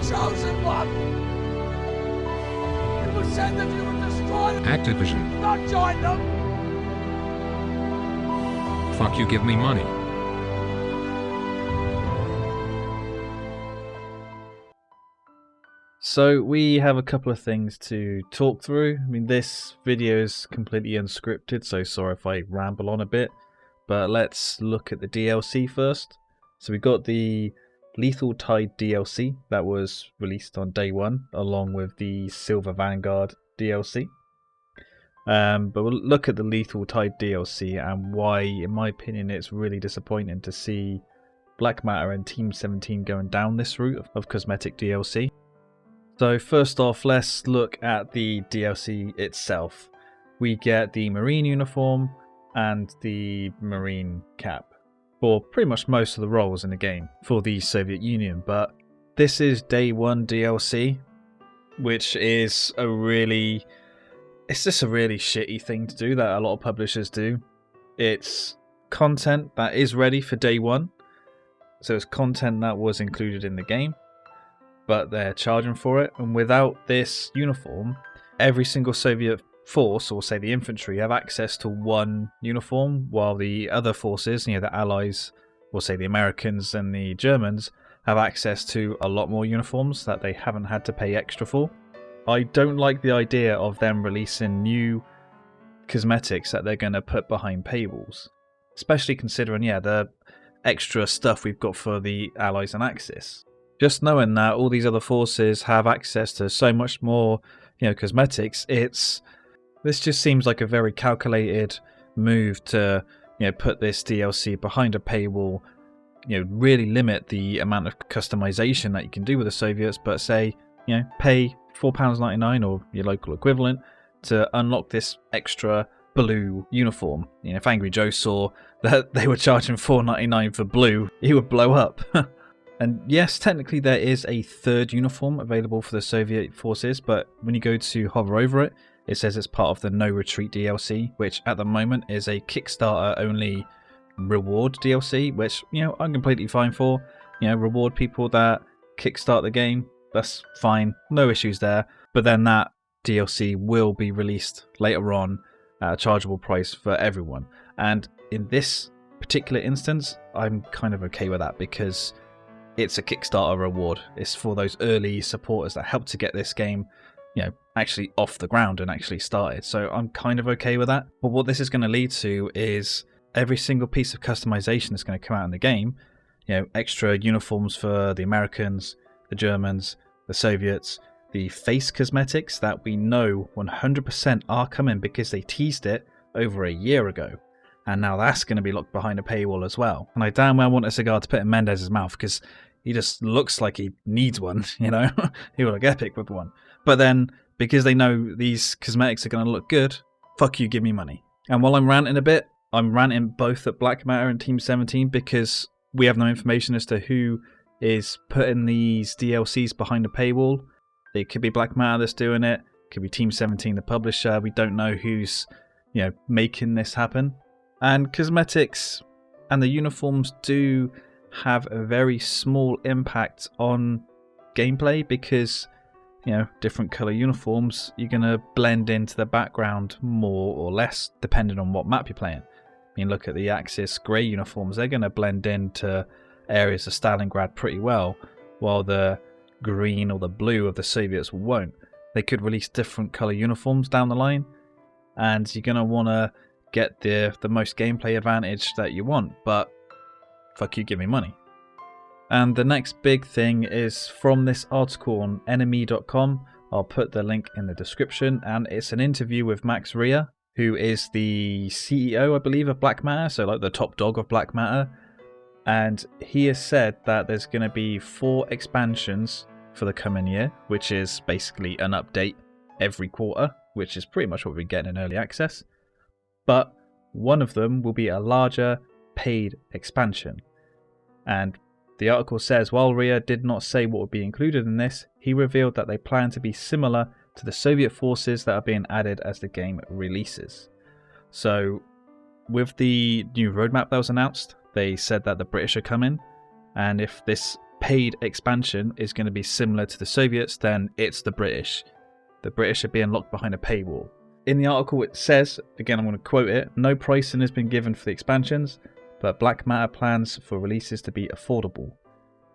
chosen one! It was said that you would destroy them, Activision. not join them! Fuck you, give me money. So we have a couple of things to talk through. I mean, this video is completely unscripted, so sorry if I ramble on a bit. But let's look at the DLC first. So we got the Lethal Tide DLC that was released on day one, along with the Silver Vanguard DLC. But we'll look at the Lethal Tide DLC and why, in my opinion, it's really disappointing to see Black Matter and Team 17 going down this route of cosmetic DLC. So first off, let's look at the DLC itself. We get the Marine uniform and the Marine cap for pretty much most of the roles in the game for the Soviet Union, but this is day one DLC, which is it's just a really shitty thing to do that a lot of publishers do. It's content that is ready for day one, so it's content that was included in the game, but they're charging for it. And without this uniform, every single Soviet force, or say the infantry, have access to one uniform, while the other forces, the Allies, or say the Americans and the Germans, have access to a lot more uniforms that they haven't had to pay extra for. I don't like the idea of them releasing new cosmetics that they're going to put behind paywalls, especially considering the extra stuff we've got for the Allies and Axis. Just knowing that all these other forces have access to so much more, cosmetics, this just seems like a very calculated move to, put this DLC behind a paywall, really limit the amount of customization that you can do with the Soviets, but say, pay £4.99 or your local equivalent to unlock this extra blue uniform. If Angry Joe saw that they were charging £4.99 for blue, he would blow up. And yes, technically there is a third uniform available for the Soviet forces, but when you go to hover over it, it says it's part of the No Retreat DLC, which at the moment is a Kickstarter only reward DLC, which, I'm completely fine for. Reward people that kickstart the game, that's fine, no issues there. But then that DLC will be released later on at a chargeable price for everyone. And in this particular instance, I'm kind of okay with that because it's a Kickstarter reward. It's for those early supporters that helped to get this game, actually off the ground and actually started. So I'm kind of okay with that. But what this is going to lead to is every single piece of customization that's going to come out in the game, extra uniforms for the Americans, the Germans, the Soviets, the face cosmetics that we know 100% are coming because they teased it over a year ago. And now that's going to be locked behind a paywall as well. And I damn well want a cigar to put in Mendez's mouth because he just looks like he needs one, He would look epic with one. But then, because they know these cosmetics are going to look good, fuck you, give me money. And while I'm ranting a bit, I'm ranting both at Black Matter and Team 17 because we have no information as to who is putting these DLCs behind a paywall. It could be Black Matter that's doing it. It could be Team 17, the publisher. We don't know who's, making this happen. And cosmetics and the uniforms do have a very small impact on gameplay because, different colour uniforms, you're going to blend into the background more or less depending on what map you're playing. I mean, look at the Axis grey uniforms. They're going to blend into areas of Stalingrad pretty well, while the green or the blue of the Soviets won't. They could release different colour uniforms down the line, and you're going to want to get the most gameplay advantage that you want, but fuck you, give me money. And the next big thing is from this article on enemy.com. I'll put the link in the description, and it's an interview with Max Ria, who is the CEO, I believe, of Black Matter, so like the top dog of Black Matter. And he has said that there's going to be 4 expansions for the coming year, which is basically an update every quarter, which is pretty much what we get in early access. But one of them will be a larger paid expansion. And the article says, while Ria did not say what would be included in this, he revealed that they plan to be similar to the Soviet forces that are being added as the game releases. So with the new roadmap that was announced, they said that the British are coming, and if this paid expansion is going to be similar to the Soviets, then it's the British. The British are being locked behind a paywall. In the article it says, again I'm going to quote it, no pricing has been given for the expansions, but Black Matter plans for releases to be affordable.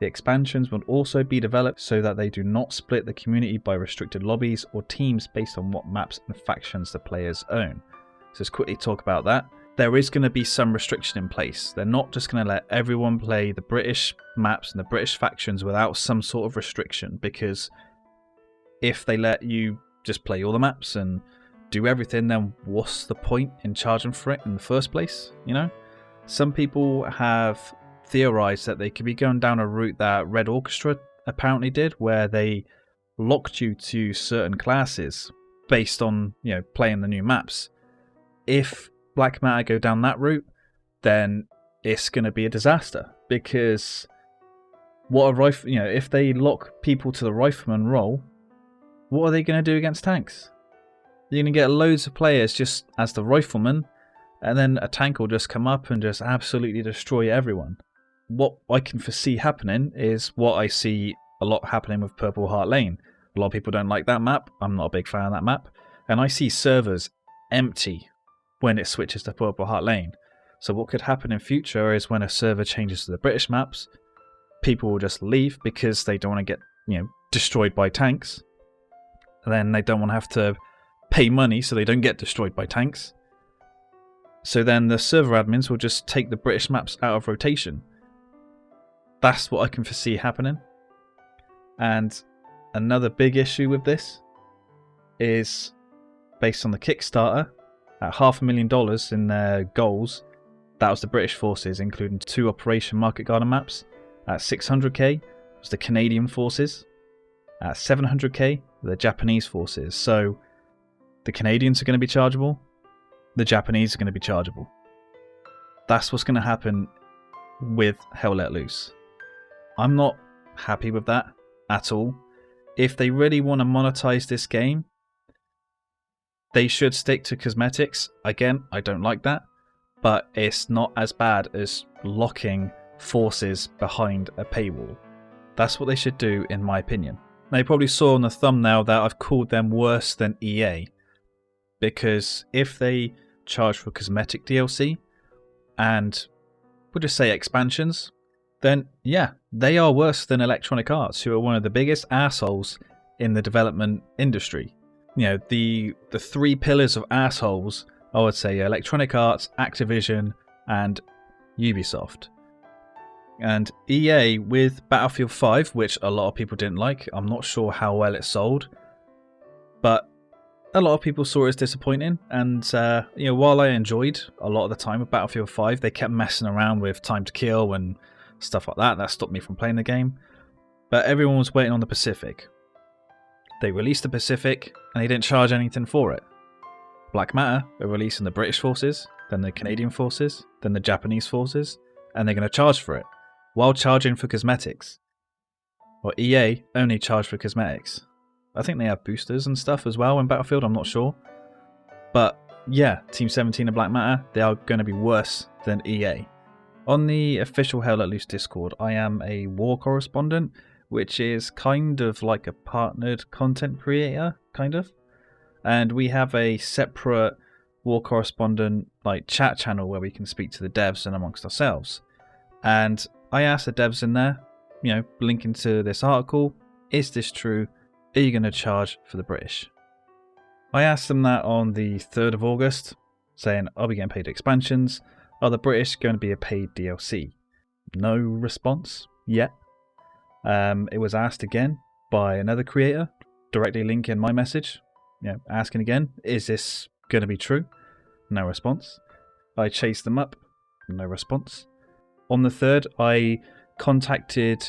The expansions will also be developed so that they do not split the community by restricted lobbies or teams based on what maps and factions the players own. So let's quickly talk about that. There is going to be some restriction in place. They're not just going to let everyone play the British maps and the British factions without some sort of restriction, because if they let you just play all the maps and do everything, then what's the point in charging for it in the first place, you know? Some people have theorized that they could be going down a route that Red Orchestra apparently did, where they locked you to certain classes based on, you know, playing the new maps. If Black Matter go down that route, then it's going to be a disaster, because if they lock people to the rifleman role, what are they going to do against tanks? You're going to get loads of players just as the rifleman, and then a tank will just come up and just absolutely destroy everyone. What I can foresee happening is what I see a lot happening with Purple Heart Lane. A lot of people don't like that map. I'm not a big fan of that map. And I see servers empty when it switches to Purple Heart Lane. So what could happen in future is when a server changes to the British maps, people will just leave because they don't want to get, you know, destroyed by tanks. And then they don't want to have to pay money so they don't get destroyed by tanks. So then the server admins will just take the British maps out of rotation. That's what I can foresee happening. And another big issue with this is, based on the Kickstarter, at $500,000 in their goals, that was the British forces, including 2 Operation Market Garden maps. At 600k was the Canadian forces. At 700k, the Japanese forces. So the Canadians are going to be chargeable. The Japanese are going to be chargeable. That's what's going to happen with Hell Let Loose. I'm not happy with that at all. If they really want to monetize this game, they should stick to cosmetics. Again, I don't like that, but it's not as bad as locking forces behind a paywall. That's what they should do, in my opinion. Now, you probably saw on the thumbnail that I've called them worse than EA, because if they charge for cosmetic DLC and we'll just say expansions, then yeah, they are worse than Electronic Arts, who are one of the biggest assholes in the development industry. You know, the 3 pillars of assholes, I would say Electronic Arts, Activision, and Ubisoft. And EA with Battlefield 5, which a lot of people didn't like. I'm not sure how well it sold, but a lot of people saw it as disappointing. And you know, while I enjoyed a lot of the time with Battlefield 5, they kept messing around with time to kill and stuff like that. That stopped me from playing the game. But everyone was waiting on the Pacific. They released the Pacific and they didn't charge anything for it. Black Matter are releasing the British forces, then the Canadian forces, then the Japanese forces, and they're going to charge for it, while charging for cosmetics. Well, EA only charge for cosmetics. I think they have boosters and stuff as well in Battlefield, I'm not sure. But yeah, Team 17 and Black Matter, they are going to be worse than EA. On the official Hell Let Loose Discord, I am a war correspondent, which is kind of like a partnered content creator, kind of. And we have a separate war correspondent like chat channel where we can speak to the devs and amongst ourselves. And I asked the devs in there, you know, linking to this article, is this true? Are you going to charge for the British? I asked them that on the 3rd of August, saying, are we getting paid expansions? Are the British going to be a paid DLC? No response yet. It was asked again by another creator, directly linking my message, you know, asking again, is this going to be true? No response. I chased them up, no response. On the 3rd, I contacted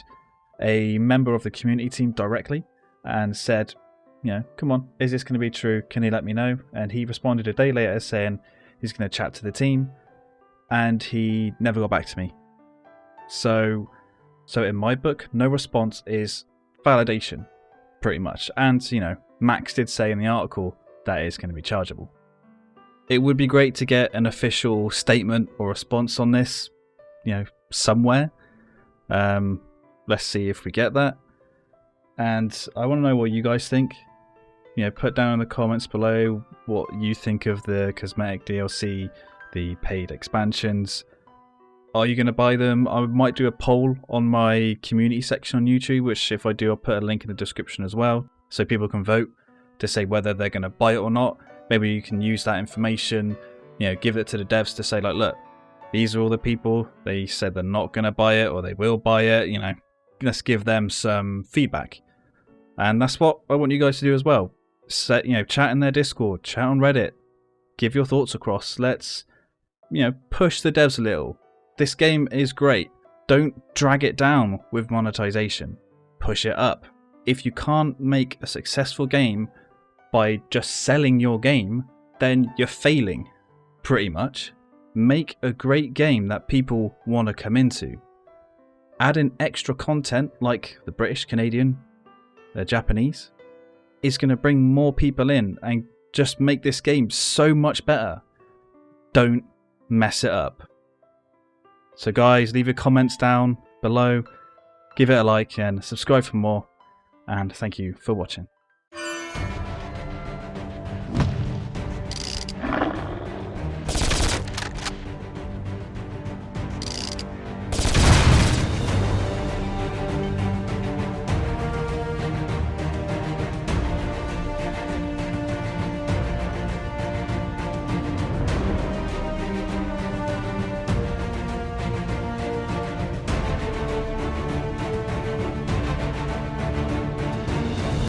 a member of the community team directly and said, you know, come on, is this going to be true? Can you let me know? And he responded a day later saying he's going to chat to the team, and he never got back to me. So in my book, no response is validation, pretty much. And, you know, Max did say in the article that it's going to be chargeable. It would be great to get an official statement or response on this, you know, somewhere. let's see if we get that. And I want to know what you guys think. You know, put down in the comments below what you think of the cosmetic DLC, the paid expansions. Are you going to buy them? I might do a poll on my community section on YouTube, which if I do, I'll put a link in the description as well, so people can vote to say whether they're going to buy it or not. Maybe you can use that information, you know, give it to the devs to say like, look, these are all the people, they said they're not going to buy it or they will buy it, you know, let's give them some feedback. And that's what I want you guys to do as well. You know, chat in their Discord, chat on Reddit, give your thoughts across. Let's, you know, push the devs a little. This game is great. Don't drag it down with monetization. Push it up. If you can't make a successful game by just selling your game, then you're failing, pretty much. Make a great game that people want to come into. Add in extra content like the British, Canadian, the Japanese is going to bring more people in and just make this game so much better. Don't mess it up. So guys, leave your comments down below, give it a like and subscribe for more, and thank you for watching.